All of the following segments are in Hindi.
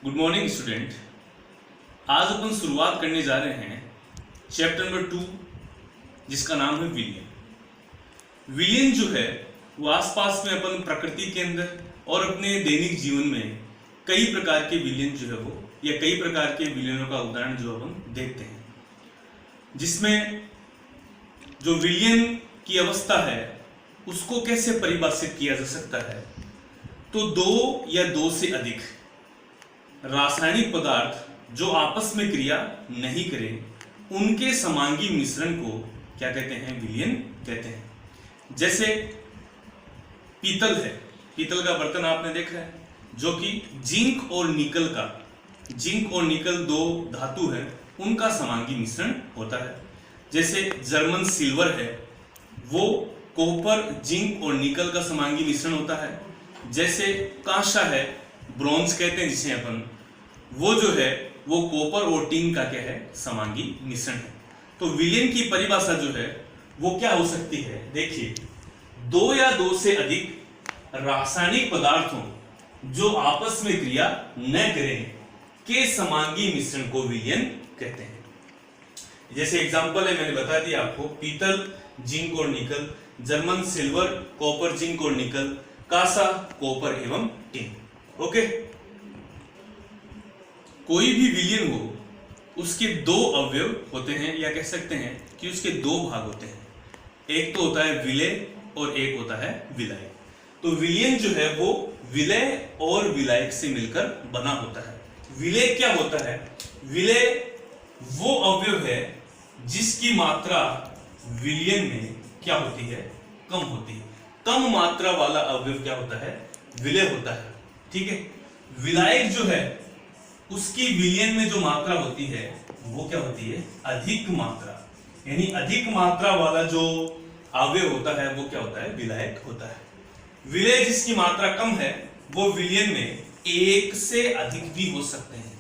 Good morning student. आज अपन शुरुआत करने जा रहे हैं चैप्टर नंबर 2 जिसका नाम है विलयन। विलयन जो है वो आसपास में अपन प्रकृति के अंदर और अपने दैनिक जीवन में कई प्रकार के विलयन जो है वो या कई प्रकार के विलयनों का उदाहरण जो अपन देखते हैं, जिसमें जो विलयन की अवस्था है उसको कैसे परिभाषित किया जा सकता है। तो दो या दो से अधिक रासायनिक पदार्थ जो आपस में क्रिया नहीं करें उनके समांगी मिश्रण को क्या कहते हैं? विलयन कहते हैं। जैसे पीतल है, पीतल का बर्तन आपने देखा है जो कि जिंक और निकल दो धातु है उनका समांगी मिश्रण होता है। जैसे जर्मन सिल्वर है वो कॉपर, जिंक और निकल का समांगी मिश्रण होता है। जैसे कांसा है, ब्रॉन्ज कहते हैं जिसे अपन, वो जो है वो कॉपर और टिन का क्या है? समांगी मिश्रण है। तो विलयन की परिभाषा जो है वो क्या हो सकती है? देखिए, दो या दो से अधिक रासायनिक पदार्थों जो आपस में क्रिया न करें के समांगी मिश्रण को विलयन कहते हैं। जैसे एग्जांपल है, मैंने बता दिया आपको, पीतल, जिंक और निकल, जर्मन सिल्वर, कॉपर, जिंक और निकल, कांसा, कॉपर एवं टिन। ओके, कोई भी विलयन हो उसके दो अवयव होते हैं या कह सकते हैं कि उसके दो भाग होते हैं। एक तो होता है विलय और एक होता है विलायक। तो विलयन जो है वो विलय और विलायक से मिलकर बना होता है। विलय क्या होता है? विलय वो अवयव है जिसकी मात्रा विलयन में क्या होती है? कम होती है। कम मात्रा वाला अवयव क्या होता है? विलय होता है। ठीक है। विलायक जो है उसकी विलयन में जो मात्रा होती है वो क्या होती है? अधिक मात्रा। यानी अधिक मात्रा वाला जो अवयव होता है वो क्या होता है? विलायक होता है। विलय जिसकी मात्रा कम है वो विलयन में एक से अधिक भी हो सकते हैं।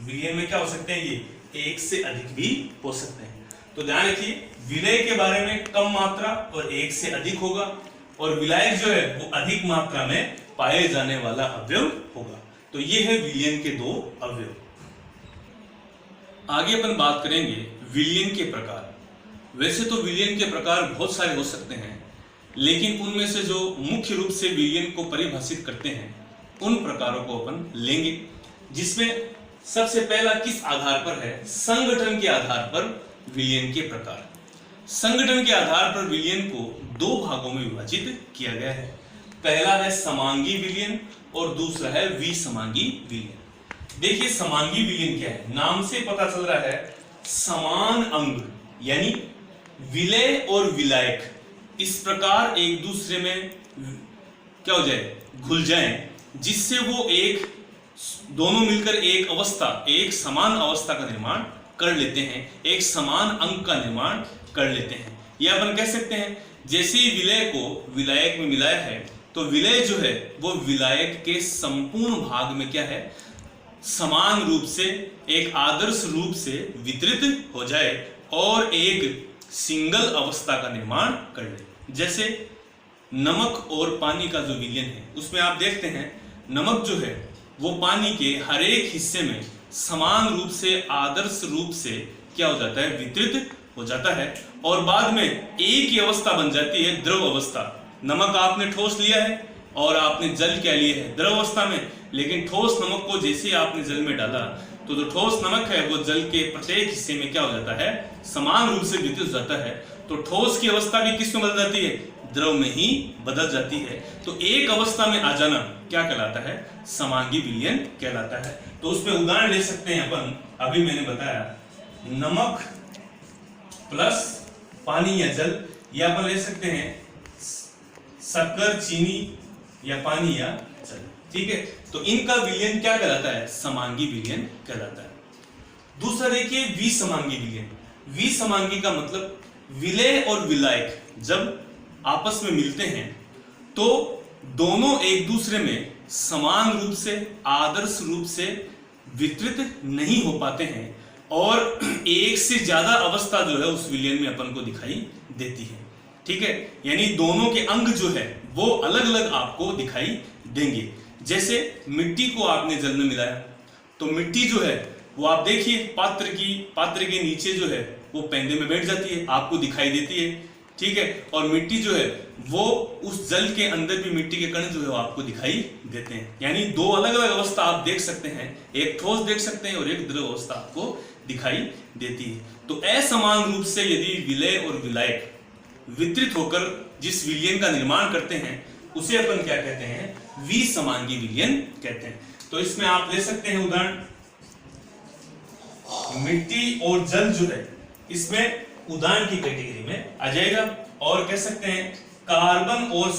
विलयन में क्या हो सकते हैं? ये एक से अधिक भी हो सकते हैं। तो ध्यान रखिए, विलय के बारे में कम मात्रा और एक से अधिक होगा, और विलायक जो है वो अधिक मात्रा में पाए जाने वाला अवयव होगा। तो ये है विलयन के दो अवयव। आगे अपन बात करेंगे विलयन के प्रकार। वैसे तो विलयन के प्रकार बहुत सारे हो सकते हैं, लेकिन उनमें से जो मुख्य रूप से विलयन को परिभाषित करते हैं उन प्रकारों को अपन लेंगे, जिसमें सबसे पहला किस आधार पर है? संगठन के आधार पर विलयन के प्रकार। संगठन के आधार पर विलयन को दो भागों में विभाजित किया गया है। पहला है समांगी विलयन और दूसरा है विसमांगी विलयन। देखिए, समांगी विलयन क्या है? नाम से पता चल रहा है समान अंग, यानी विलय और विलायक इस प्रकार एक दूसरे में क्या हो जाए? घुल जाएं, जिससे वो दोनों मिलकर एक अवस्था, एक समान अवस्था का निर्माण कर लेते हैं, एक समान अंग का निर्माण कर लेते हैं। यह अपन कह सकते हैं, जैसे ही विलय को विलायक में मिलाया है तो विलय जो है वो विलायक के संपूर्ण भाग में क्या है? समान रूप से, एक आदर्श रूप से वितरित हो जाए और एक सिंगल अवस्था का निर्माण कर ले। जैसे नमक और पानी का जो विलयन है उसमें आप देखते हैं नमक जो है वो पानी के हर एक हिस्से में समान रूप से, आदर्श रूप से क्या हो जाता है? वितरित हो जाता है, और बाद में एक ही अवस्था बन जाती है, द्रव अवस्था। नमक आपने ठोस लिया है और आपने जल क्या लिए है? द्रव अवस्था में। लेकिन ठोस नमक को जैसे ही आपने जल में डाला तो जो ठोस नमक है वो जल के प्रत्येक हिस्से में क्या हो जाता है? समान रूप से वितरित हो जाता है। तो ठोस की अवस्था भी किस में बदल जाती है? द्रव में ही बदल जाती है। तो एक अवस्था में आ जाना क्या कहलाता है? समांगी विलयन कहलाता है। तो उसमें उदाहरण ले सकते हैं अपन, अभी मैंने बताया नमक प्लस पानी या जल, या अपन ले सकते हैं शक्कर, चीनी या पानी या जल। ठीक है। तो इनका विलयन क्या कहलाता है? समांगी विलयन कहलाता है। दूसरा देखिए विसमांगी विलयन। विसमांगी का मतलब विलय और विलायक जब आपस में मिलते हैं तो दोनों एक दूसरे में समान रूप से, आदर्श रूप से वितरित नहीं हो पाते हैं, और एक से ज्यादा अवस्था जो है उस विलयन में अपन को दिखाई देती है। ठीक है। यानी दोनों के अंग जो है वो अलग अलग आपको दिखाई देंगे। जैसे मिट्टी को आपने जल में मिलाया तो मिट्टी जो है वो आप देखिए पात्र के नीचे जो है वो पेंदे में बैठ जाती है, आपको दिखाई देती है, ठीक है। और मिट्टी जो है वो उस जल के अंदर भी मिट्टी के कण जो है वो आपको दिखाई देते हैं। यानी दो अलग अलग अवस्था आप देख सकते हैं, एक ठोस देख सकते हैं और एक द्रव अवस्था आपको दिखाई देती है। तो असमान रूप से यदि विलय और विलायक वितरित होकर जिस विलयन का निर्माण करते हैं उसे अपन क्या कहते हैं, विसमांगी विलयन कहते हैं। तो इसमें आप ले सकते हैं उदाहरण, मिट्टी और जल जो है इसमें उदाहरण की कैटेगरी में आ जाएगा। और कह सकते हैं कार्बन और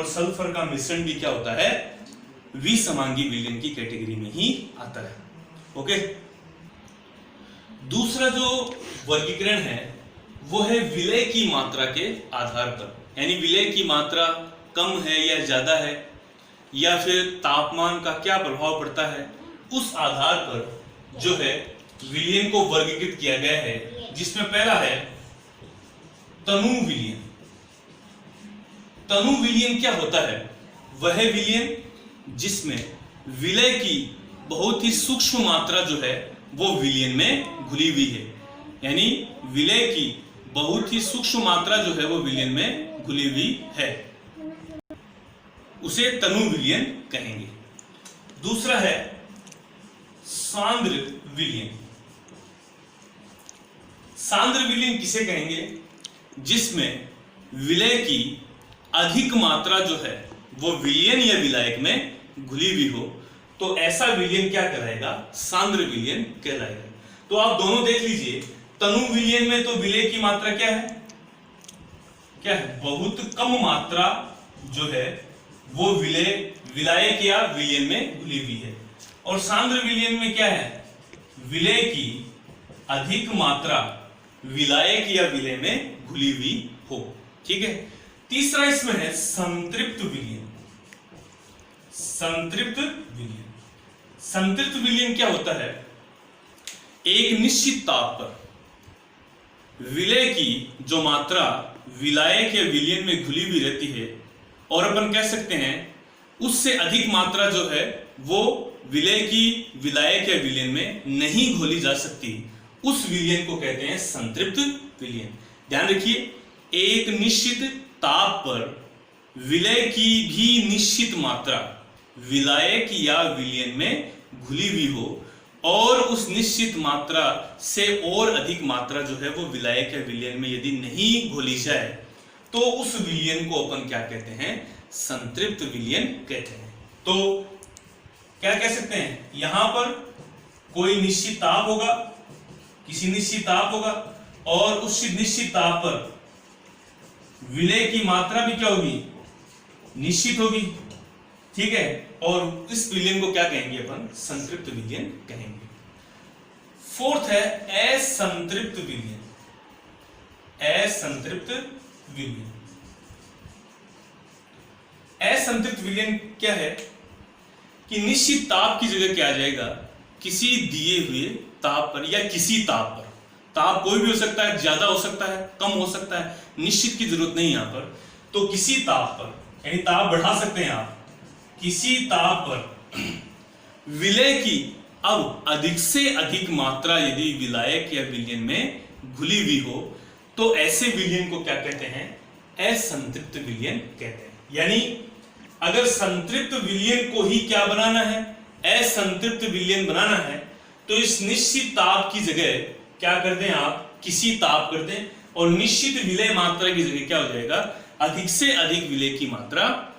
सल्फर का मिश्रण भी क्या होता है, विसमांगी विलयन की कैटेगरी में ही आता है। ओके, दूसरा जो वर्गीकरण है वो है विलय की मात्रा के आधार पर, यानी विलय की मात्रा कम है या ज्यादा है या फिर तापमान का क्या प्रभाव पड़ता है, उस आधार पर जो है विलयन को वर्गीकृत किया गया है। जिसमें पहला है तनु विलयन। तनु विलयन क्या होता है, वह विलयन जिसमें विलय की बहुत ही सूक्ष्म मात्रा जो है वो विलयन में घुली हुई है, यानी विलय की बहुत ही सूक्ष्म मात्रा जो है वो विलयन में घुली हुई है, उसे तनु विलयन कहेंगे। दूसरा है सांद्र विलयन। सांद्र विलयन किसे कहेंगे, जिसमें विलय की अधिक मात्रा जो है वो विलयन या विलायक में घुली हुई हो, तो ऐसा विलयन क्या कहलाएगा, सांद्र विलयन कहलाएगा। तो आप दोनों देख लीजिए, तनु विलयन में तो विलय की मात्रा क्या है, बहुत कम मात्रा जो है वो विलायक या विलयन में घुली हुई है। और सांद्र विलयन में क्या है, विलय की अधिक मात्रा विलायक या विलय में घुली हुई हो, ठीक है। तीसरा इसमें है संतृप्त विलयन। संतृप्त विलयन क्या होता है, एक निश्चित ताप पर विलय की जो मात्रा विलायक या विलयन में घुली हुई रहती है, और अपन कह सकते हैं उससे अधिक मात्रा जो है वो विलय की विलायक या विलयन में नहीं घोली जा सकती, उस विलयन को कहते हैं संतृप्त विलयन। ध्यान रखिए, एक निश्चित ताप पर विलय की भी निश्चित मात्रा विलायक या विलयन में घुली हुई हो, और उस निश्चित मात्रा से और अधिक मात्रा जो है वो विलायक या विलयन में यदि नहीं घोली जाए, तो उस विलयन को अपन क्या कहते हैं, संतृप्त विलयन कहते हैं। तो क्या कह सकते हैं, यहां पर कोई निश्चित ताप होगा, किसी निश्चित ताप होगा, और उस निश्चित ताप पर विलय की मात्रा भी क्या होगी, निश्चित होगी, ठीक है। और इस विलयन को क्या कहेंगे अपन, संतृप्त विलयन कहेंगे। फोर्थ है असंतृप्त विलयन। असंतृप्त विलयन, असंतृप्त विलयन क्या है कि निश्चित ताप की जगह क्या आ जाएगा, किसी दिए हुए ताप पर या किसी ताप पर, ताप कोई भी हो सकता है, ज्यादा हो सकता है, कम हो सकता है, निश्चित की जरूरत नहीं यहां पर, तो किसी ताप पर, यानी ताप बढ़ा सकते हैं आप, किसी ताप पर विलय की अब अधिक से अधिक मात्रा यदि विलायक या विलयन में घुली हुई हो, तो ऐसे विलयन को क्या कहते हैं, असंतृप्त विलयन कहते हैं। यानी अगर संतृप्त विलयन को ही क्या बनाना है, असंतृप्त विलयन बनाना है, तो इस निश्चित ताप की जगह क्या कर दें आप, किसी ताप कर दें, और निश्चित विलय मात्रा की जगह क्या हो जाएगा, अधिक से अधिक विलय की मात्रा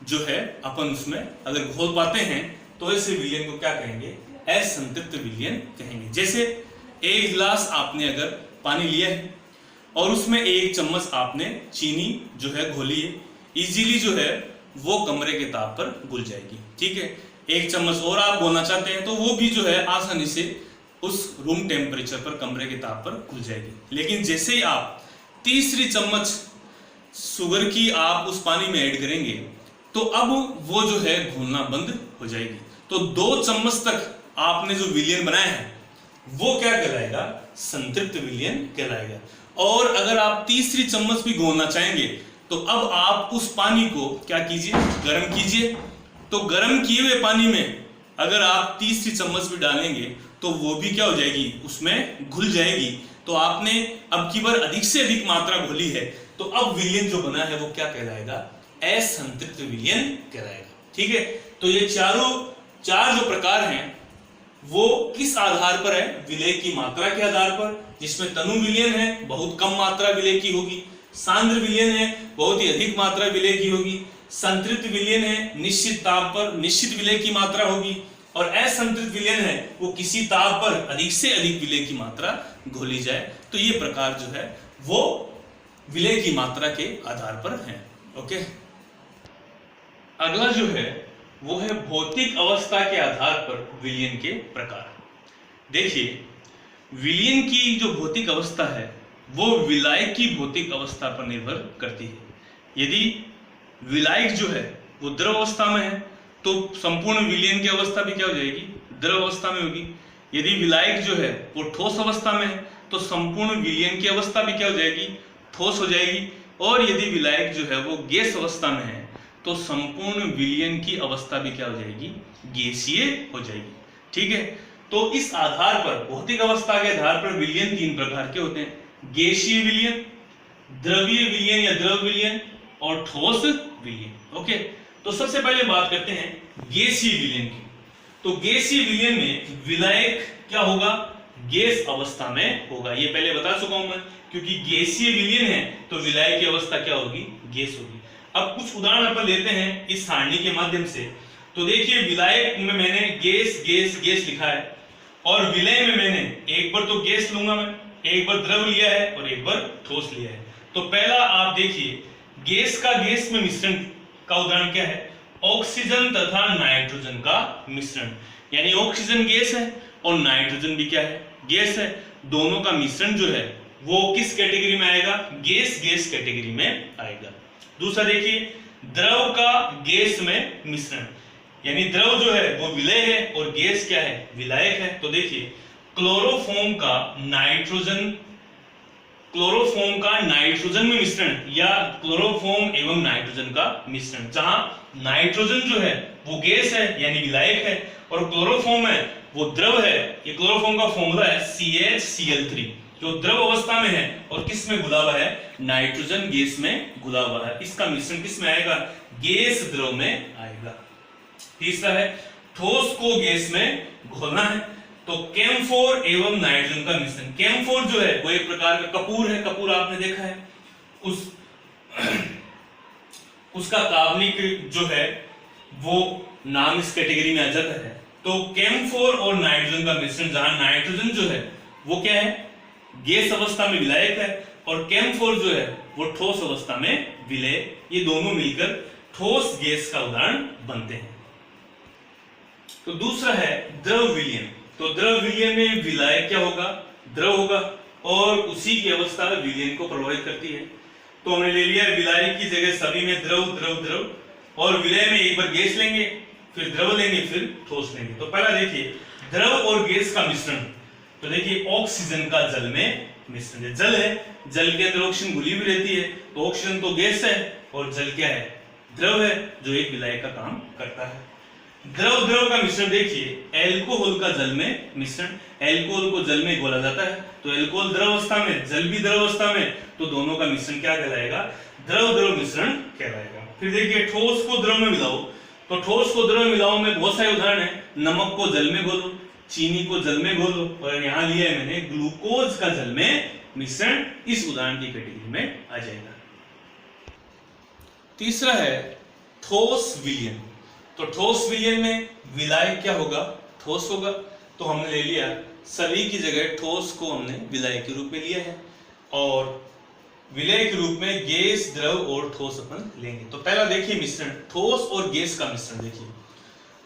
जो है अपन उसमें अगर घोल पाते हैं, तो ऐसे विलयन को क्या कहेंगे, असंतृप्त विलयन कहेंगे। जैसे एक गिलास आपने अगर पानी लिया है और उसमें एक चम्मच आपने चीनी जो है घोली है, इजीली जो है वो कमरे के ताप पर घुल जाएगी, ठीक है। एक चम्मच और आप घोलना चाहते हैं तो वो भी जो है आसानी से उस रूम टेम्परेचर पर, कमरे के ताप पर घुल जाएगी। लेकिन जैसे ही आप तीसरी चम्मच शुगर की आप उस पानी में ऐड करेंगे, तो अब वो जो है घुलना बंद हो जाएगी। तो 2 चम्मच तक आपने जो विलयन बनाया है वो क्या कहलाएगा, संतृप्त विलयन कहलाएगा। और अगर आप तीसरी चम्मच भी घोलना चाहेंगे, तो अब आप उस पानी को क्या कीजिए, गर्म कीजिए। तो गर्म किए हुए पानी में अगर आप तीसरी चम्मच भी डालेंगे तो वो भी क्या हो जाएगी, उसमें घुल जाएगी। तो आपने अब की बार अधिक से अधिक मात्रा घोली है, तो अब विलयन जो बना है वो क्या कहलाएगा, असंतृप्त विलयन कहलाएगा। ठीक है, तो ये चार जो प्रकार हैं वो किस आधार पर है, विलय की मात्रा के आधार पर, जिसमें तनु विलयन है, बहुत कम मात्रा विलय की होगी। सांद्र विलयन है, बहुत ही अधिक मात्रा विलय की होगी। संतृप्त विलयन है, निश्चित ताप पर निश्चित विलय की मात्रा होगी। और असंतृप्त विलयन है, वो किसी ताप पर अधिक से अधिक विलय की मात्रा घोली जाए। तो ये प्रकार जो है वो विलय की मात्रा के आधार पर है। ओके, अगला जो है वो है भौतिक अवस्था के आधार पर विलयन के प्रकार। देखिए, विलयन की जो भौतिक अवस्था है वो विलायक की भौतिक अवस्था पर निर्भर करती है। यदि विलायक जो है वो द्रव अवस्था में है तो संपूर्ण विलयन की अवस्था भी क्या हो जाएगी, द्रव अवस्था में होगी। यदि विलायक जो है वो ठोस अवस्था में है तो संपूर्ण विलयन की अवस्था भी क्या हो जाएगी, ठोस हो जाएगी। और यदि विलायक जो है वो गैस अवस्था में है तो संपूर्ण विलयन की अवस्था भी क्या हो जाएगी, गैसीय हो जाएगी। ठीक है, तो इस आधार पर, भौतिक अवस्था के आधार पर विलयन तीन प्रकार के होते हैं, गैसीय विलयन, द्रवीय विलयन या द्रव विलयन और ठोस विलयन। ओके, तो सबसे पहले बात करते हैं गैसीय विलयन की। तो गैसीय विलयन में विलायक क्या होगा, गैस अवस्था में होगा। ये पहले बता चुका हूं मैं, क्योंकि गैसीय विलयन है तो विलायक की अवस्था क्या होगी, गैस होगी। अब कुछ उदाहरण अपन लेते हैं इस सारणी के माध्यम से। तो देखिए, विलायक में मैंने गैस गैस गैस लिखा है और विलय में मैंने एक बार तो गैस लूंगा, मैं एक बार द्रव लिया है और एक बार ठोस लिया है। तो पहला आप देखिए, गैस का गैस में मिश्रण का उदाहरण क्या है, ऑक्सीजन तथा नाइट्रोजन का मिश्रण। यानी ऑक्सीजन गैस है और नाइट्रोजन भी क्या है, गैस है। दोनों का मिश्रण जो है वो किस कैटेगरी में आएगा, गैस गैस कैटेगरी में आएगा। दूसरा देखिए, द्रव का गैस में मिश्रण, यानी द्रव जो है वो विलय है और गैस क्या है, विलायक है। तो देखिए, क्लोरोफॉर्म का नाइट्रोजन में मिश्रण या क्लोरोफॉर्म एवं नाइट्रोजन का मिश्रण, जहां नाइट्रोजन जो है वो गैस है यानी विलायक है और क्लोरोफॉर्म है वो द्रव है। ये क्लोरोफॉर्म का फॉर्मूला है CH जो द्रव अवस्था में है और किस में घुला हुआ है, नाइट्रोजन गैस में घुला हुआ है। इसका मिश्रण किस में आएगा, गैस द्रव में आएगा। तीसरा है, ठोस को गैस में घोलना है तो कैम्फोर एवं नाइट्रोजन का मिश्रण। कैम्फोर जो है वो एक प्रकार का कपूर है, कपूर आपने देखा है, उसका कार्बनिक जो है वो नाम इस कैटेगरी में आ जाता है। तो कैम्फोर और नाइट्रोजन का मिश्रण, जहां नाइट्रोजन जो है वो क्या है, गैस अवस्था में विलायक है और कैम्फोर जो है वो ठोस अवस्था में विलय, ये दोनों मिलकर ठोस गैस का उदाहरण बनते हैं। तो दूसरा है द्रव विलयन। तो द्रव विलयन में विलायक क्या होगा, द्रव होगा और उसी की अवस्था विलयन को प्रभावित करती है। तो हमने ले लिया विलायक की जगह सभी में द्रव द्रव द्रव, और विलय में एक बार गैस लेंगे, फिर द्रव लेंगे, फिर ठोस लेंगे। तो पहला देखिए, द्रव और गैस का मिश्रण। तो देखिए, ऑक्सीजन का जल में मिश्रण, जल है, जल के अंदर ऑक्सीजन घुली हुई रहती है, तो ऑक्सीजन तो गैस है और जल क्या है, द्रव है, जो एक विलायक का काम करता है। द्रव द्रव का मिश्रण देखिए, एल्कोहल का जल में मिश्रण, एल्कोहल को जल में घोला जाता है तो एल्कोहल द्रव अवस्था में, जल भी द्रव अवस्था में, तो दोनों का मिश्रण क्या कहलाएगा, द्रव द्रव मिश्रण कहलाएगा। फिर देखिए, ठोस को द्रव में मिलाओ। तो ठोस को द्रव में मिलाओ में बहुत सारे उदाहरण है, नमक को जल में घोलो, चीनी को जल में घोलो, और यहाँ लिया है मैंने ग्लूकोज का जल में मिश्रण, इस उदाहरण की कैटेगरी में आ जाएगा। तीसरा है ठोस विलयन। तो ठोस विलयन में विलायक क्या होगा, ठोस होगा। तो हमने ले लिया सभी की जगह ठोस को हमने विलायक के रूप में लिया है और विलय के रूप में गैस, द्रव और ठोस अपन लेंगे। तो पहला देखिए मिश्रण, ठोस और गैस का मिश्रण। देखिए,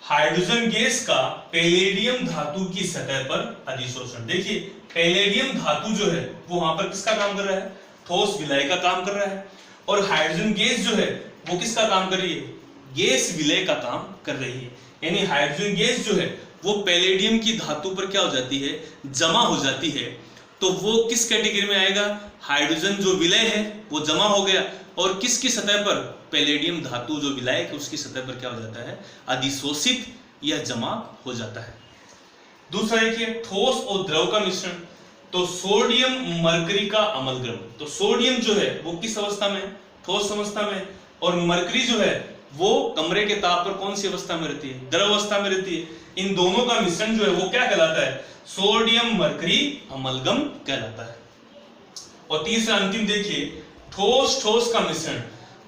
हाइड्रोजन गैस का पैलेडियम धातु की सतह पर अधिशोषण। देखिए, पैलेडियम धातु जो है वो वहां पर किसका काम कर रहा है, ठोस विलय का काम कर रहा है, और हाइड्रोजन गैस जो है वो किसका काम कर रही है, गैस विलय का काम कर रही है। यानी हाइड्रोजन गैस जो है वो पैलेडियम की धातु पर क्या हो जाती है, जमा हो जाती है। तो वो किस कैटेगरी में आएगा, हाइड्रोजन जो विलय है वो जमा हो गया और किसकी सतह पर, पैलेडियम धातु जो विलायक है उसकी सतह पर क्या हो जाता है, अधिशोषित यह जमा हो जाता है। दूसरा देखिए ठोस और द्रव का मिश्रण, तो सोडियम मरकरी का अमलग्रम, तो सोडियम जो है वो किस अवस्था में, ठोस अवस्था में, और मरकरी जो है वो कमरे के ताप पर कौन सी अवस्था में रहती है, द्रव अवस्था में रहती है। इन दोनों का मिश्रण जो है वो क्या कहलाता है, सोडियम मरकरी अमलगम कहलाता है। और तीसरा अंतिम देखिए ठोस ठोस का मिश्रण,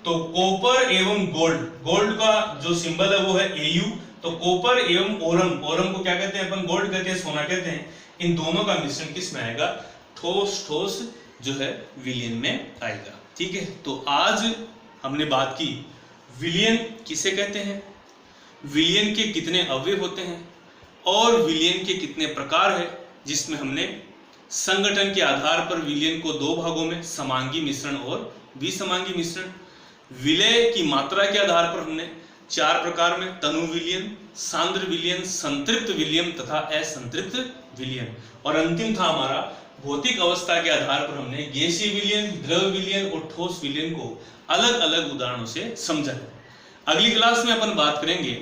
तो कॉपर एवं गोल्ड, गोल्ड का जो सिंबल है वो है Au, तो कॉपर एवं ओरम, ओरम को क्या कहते हैं अपन, गोल्ड कहते हैं, सोना कहते हैं। इन दोनों का मिश्रण किस में आएगा, ठोस ठोस जो है विलयन में आएगा। ठीक है, तो आज हमने बात की विलयन किसे कहते हैं, विलयन के कितने अवयव होते हैं और विलयन के कितने प्रकार है, जिसमें हमने संगठन के आधार पर विलयन को दो भागों में समांगी मिश्रण और विसमांगी मिश्रण, विलय की मात्रा के आधार पर हमने चार प्रकार में तनु विलयन, सांद्र विलयन, संतृप्त विलयन तथा असंतृप्त विलयन, और अंतिम था हमारा भौतिक अवस्था के आधार पर हमने गैसीय विलयन, द्रव विलयन और ठोस विलयन को अलग अलग उदाहरणों से समझा है। अगली क्लास में अपन बात करेंगे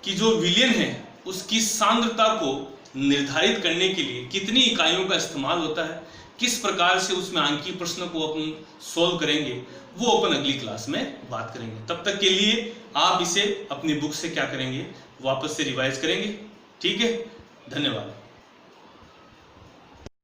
कि जो विलयन है उसकी सांद्रता को निर्धारित करने के लिए कितनी इकाइयों का इस्तेमाल होता है, किस प्रकार से उसमें अंकीय प्रश्नों को अपन सोल्व करेंगे, वो अपन अगली क्लास में बात करेंगे। तब तक के लिए आप इसे अपनी बुक से क्या करेंगे, वापस से रिवाइज करेंगे। ठीक है, धन्यवाद।